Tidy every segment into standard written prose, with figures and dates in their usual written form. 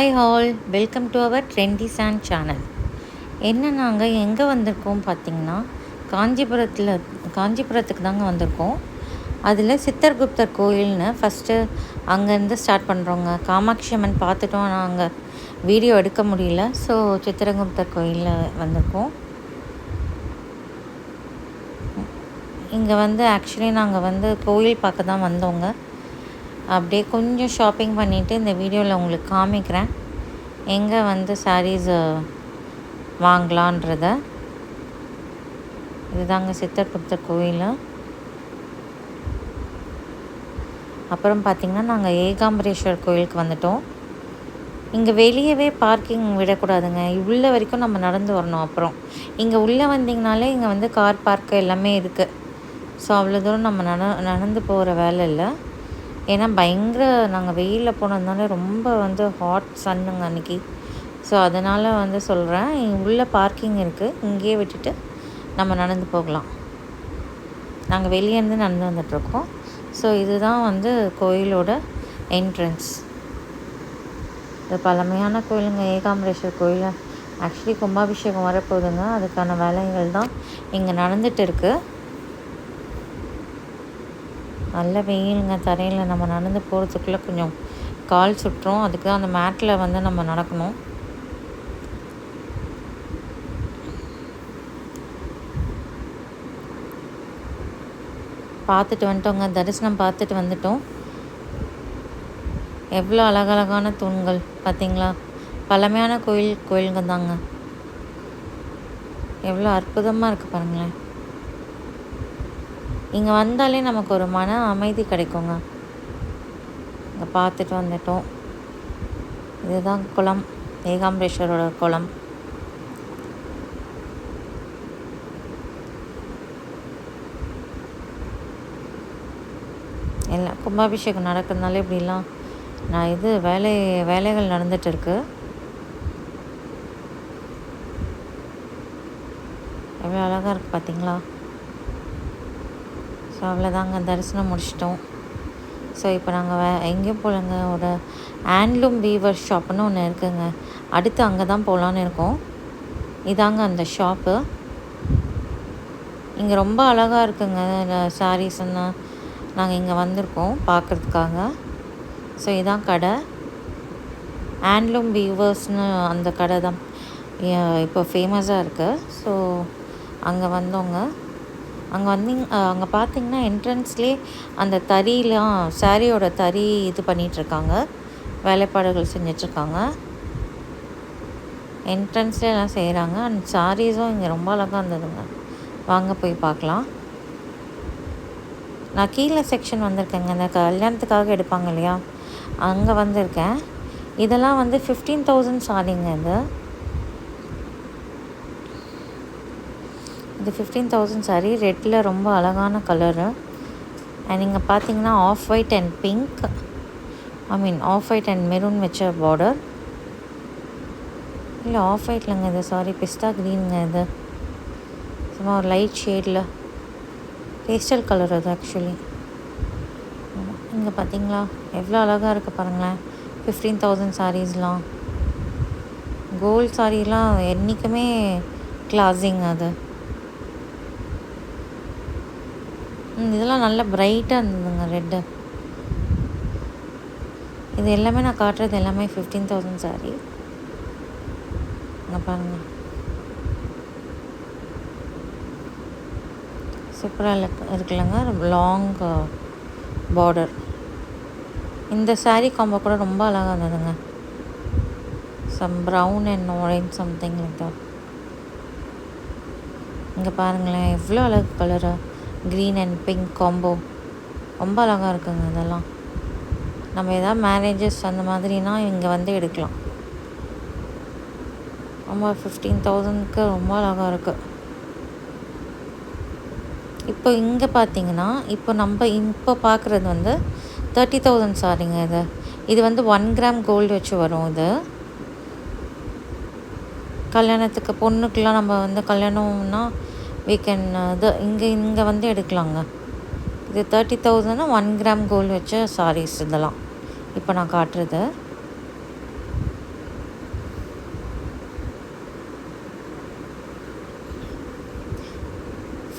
Hi all, welcome to our trendy sand channel. என்ன நாங்கள் எங்கே வந்திருக்கோம் பார்த்திங்கன்னா, காஞ்சிபுரத்துக்கு தாங்க வந்திருக்கோம். அதில் சித்தர்குப்தர் கோயில்னு ஃபஸ்ட்டு அங்கேருந்து ஸ்டார்ட் பண்ணுறோங்க. காமாட்சி அம்மன் பார்த்துட்டோம், நாங்கள் வீடியோ எடுக்க முடியல. ஸோ சித்திரகுப்தர் கோயிலில் வந்திருக்கோம். இங்கே ஆக்சுவலி நாங்கள் கோயில் பார்க்க தான் வந்தோங்க. அப்படியே கொஞ்சம் ஷாப்பிங் பண்ணிவிட்டு இந்த வீடியோவில் உங்களுக்கு காமிக்கிறேன் எங்கே சாரீஸ் வாங்கலான்றத. இதுதாங்க சித்தர்குப்தர் கோயில். அப்புறம் பார்த்திங்கன்னா நாங்கள் ஏகாம்பரேஸ்வர் கோயிலுக்கு வந்துட்டோம். இங்கே வெளியவே பார்க்கிங் விடக்கூடாதுங்க, உள்ள வரைக்கும் நம்ம நடந்து வரணும். அப்புறம் இங்கே உள்ளே வந்திங்கனாலே இங்கே கார் பார்க்கு எல்லாமே இருக்குது. ஸோ அவ்வளோ தூரம் நம்ம நடந்து போகிற வேலை இல்லை. ஏன்னா நாங்கள் வெயிலில் போனதுனால ரொம்ப ஹாட் சன்னுங்க அன்றைக்கி. ஸோ அதனால் சொல்கிறேன், உள்ளே பார்க்கிங் இருக்குது, இங்கேயே விட்டுட்டு நம்ம நடந்து போகலாம். நாங்கள் வெளியேருந்து நடந்து வந்துட்ருக்கோம். ஸோ இதுதான் கோயிலோட என்ட்ரன்ஸ். இது பழமையான கோயிலுங்க, ஏகாம்பரேஸ்வர் கோயில். ஆக்சுவலி கும்பாபிஷேகம் வரப்போகுதுங்க, அதுக்கான வேலைகள் தான் இங்கே நடந்துகிட்டு இருக்குது. நல்ல வெயிலுங்க, தரையில் நம்ம நடந்து போகிறதுக்குள்ளே கொஞ்சம் கால் சுட்டுரும். அதுக்கு தான் அந்த மேட்டில் நம்ம நடக்கணும். பார்த்துட்டு வந்துட்டோங்க, தரிசனம் பார்த்துட்டு வந்துட்டோம். எவ்வளோ அழகழகான தூண்கள் பார்த்திங்களா. பழமையான கோயிலுங்க தாங்க. எவ்வளோ அற்புதமாக இருக்குது பாருங்களேன். இங்கே வந்தாலே நமக்கு ஒரு மன அமைதி கிடைக்குங்க. இங்கே பார்த்துட்டு வந்துட்டோம். இதுதான் குளம், ஏகாம்பரேஸ்வரோட குளம். எல்லாம் கும்பாபிஷேகம் நடக்கிறதுனால இப்படிலாம் வேலைகள் நடந்துகிட்டு இருக்கு. எவ்வளோ அழகாக இருக்குது பார்த்தீங்களா. ஸோ அவ்வளோதாங்க, தரிசனம் முடிச்சிட்டோம். ஸோ இப்போ நாங்கள் எங்கேயும் போகலங்க, ஒரு ஹேண்ட்லூம் வீவர் ஷாப்புன்னு ஒன்று இருக்குதுங்க. அடுத்து அங்கே தான் போகலான்னு இருக்கோம். இதாங்க அந்த ஷாப்பு. இங்கே ரொம்ப அழகாக இருக்குங்க சாரீஸ்ன்னு நாங்கள் இங்கே வந்திருக்கோம் பார்க்குறதுக்காக. ஸோ இதான் கடை, ஹேண்ட்லூம் வீவர்ஸ்னு அந்த கடை தான் இப்போ ஃபேமஸாக இருக்குது. ஸோ அங்கே வந்தோங்க. அங்கே பார்த்திங்கன்னா என்ட்ரன்ஸ்லேயே அந்த தறியெலாம், சாரியோட தறி இது பண்ணிகிட்ருக்காங்க, வேலைப்பாடுகள் செஞ்சிட்ருக்காங்க. என்ட்ரன்ஸ்லேயே எல்லாம் செய்கிறாங்க. அண்ட் சாரீஸும் இங்கே ரொம்ப அழகாக இருந்ததுங்க. வாங்க போய் பார்க்கலாம். நான் கீழே செக்ஷன் வந்திருக்கேங்க, இந்த கல்யாணத்துக்காக எடுப்பாங்க இல்லையா, அங்கே வந்திருக்கேன். இதெல்லாம் 15,000 சாரிங்க. இது 15,000 சாரி. ரெட்டில் ரொம்ப அழகான கலரு. அண்ட் இங்கே பார்த்தீங்கன்னா off white and pink, off white and maroon வச்ச பார்டர். இல்லை ஆஃப் ஒயிட்லங்க இது, சாரி பிஸ்தா க்ரீனுங்க இது. சும்மா ஒரு லைட் ஷேடில் பேஸ்டல் கலர் அது ஆக்சுவலி. இங்கே பார்த்தீங்களா எவ்வளோ அழகாக இருக்குது பாருங்களேன். 15,000 சாரீஸ்லாம், கோல்ட் சாரீலாம் என்றைக்குமே கிளாஸிங் அது. இதெல்லாம் நல்லா பிரைட்டாக இருந்ததுங்க ரெட்டு. இது எல்லாமே நான் காட்டுறது எல்லாமே 15,000 சாரீ. அங்கே பாருங்கள், சூப்பராக இருக்குல்லங்க, லாங் பார்டர். இந்த சாரீ காம்போ கூட ரொம்ப அழகாக இருந்ததுங்க. Some brown and orange something like that. இங்கே பாருங்களேன் எவ்வளோ அழகு colour, green and pink combo ரொம்ப அழகாக இருக்குங்க. இதெல்லாம் நம்ம எதாவது மேரேஜஸ் அந்த மாதிரினா இங்கே எடுக்கலாம். ரொம்ப 15,000க்கு ரொம்ப அழகாக இருக்குது. இப்போ இங்கே பார்த்தீங்கன்னா இப்போ பார்க்குறது 30,000 சாரிங்க. இது 1 கிராம் கோல்டு வச்சு வரும். இது கல்யாணத்துக்கு பொண்ணுக்கெலாம் நம்ம கல்யாணம்னா வீக்கெண்ட் இங்கே எடுக்கலாங்க. இது 30,000 1 கிராம் கோல்டு வச்ச சாரீஸ். இதெல்லாம் இப்போ நான் காட்டுறது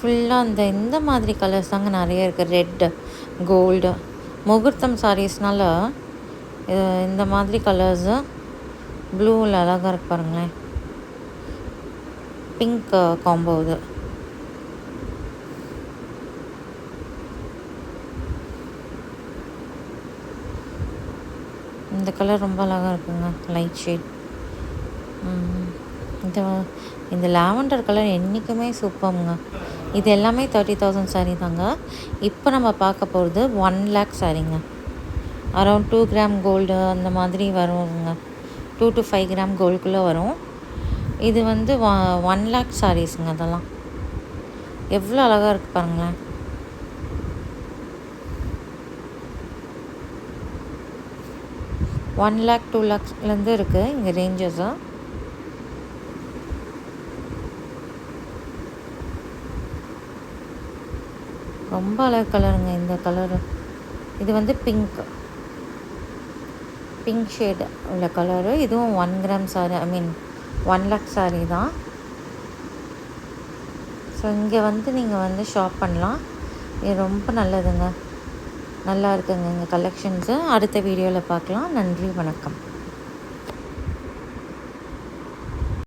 ஃபுல்லாக இந்த மாதிரி கலர்ஸ் தாங்க நிறைய இருக்குது. ரெட்டு, கோல்டு, முகூர்த்தம் சாரீஸ்னால இந்த மாதிரி கலர்ஸு. ப்ளூவில் அழகாக இருக்கு பாருங்களேன். பிங்க் காம்போ இது. இந்த கலர் ரொம்ப அழகாக இருக்குங்க, லைட் ஷேட். இந்த லாவெண்டர் கலர் என்றைக்குமே சூப்பருங்க. இது எல்லாமே 30,000 சாரீ தாங்க. இப்போ நம்ம பார்க்க போகிறது 1 lakh சாரீங்க. அரௌண்ட் 2 கிராம் கோல்டு அந்த மாதிரி வருங்க. 2 to 5 கிராம் கோல்டுக்குள்ளே வரும். இது 1 lakh சாரீஸுங்க. அதெல்லாம் எவ்வளோ அழகாக இருக்குது பாருங்களேன். $1 lakh 2 lakhsலேருந்து இருக்குது இங்கே ரேஞ்சஸு. ரொம்ப அழகு கலருங்க இந்த கலரு. இது பிங்க் ஷேடு உள்ள கலரு. இதுவும் 1 கிராம் சாரி, 1 lakh சாரீ தான். ஸோ இங்கே நீங்கள் ஷாப் பண்ணலாம். இது ரொம்ப நல்லதுங்க, நல்லா இருக்குங்க இங்கே கலெக்ஷன்ஸு. அடுத்த வீடியோவில் பார்க்கலாம். நன்றி, வணக்கம்.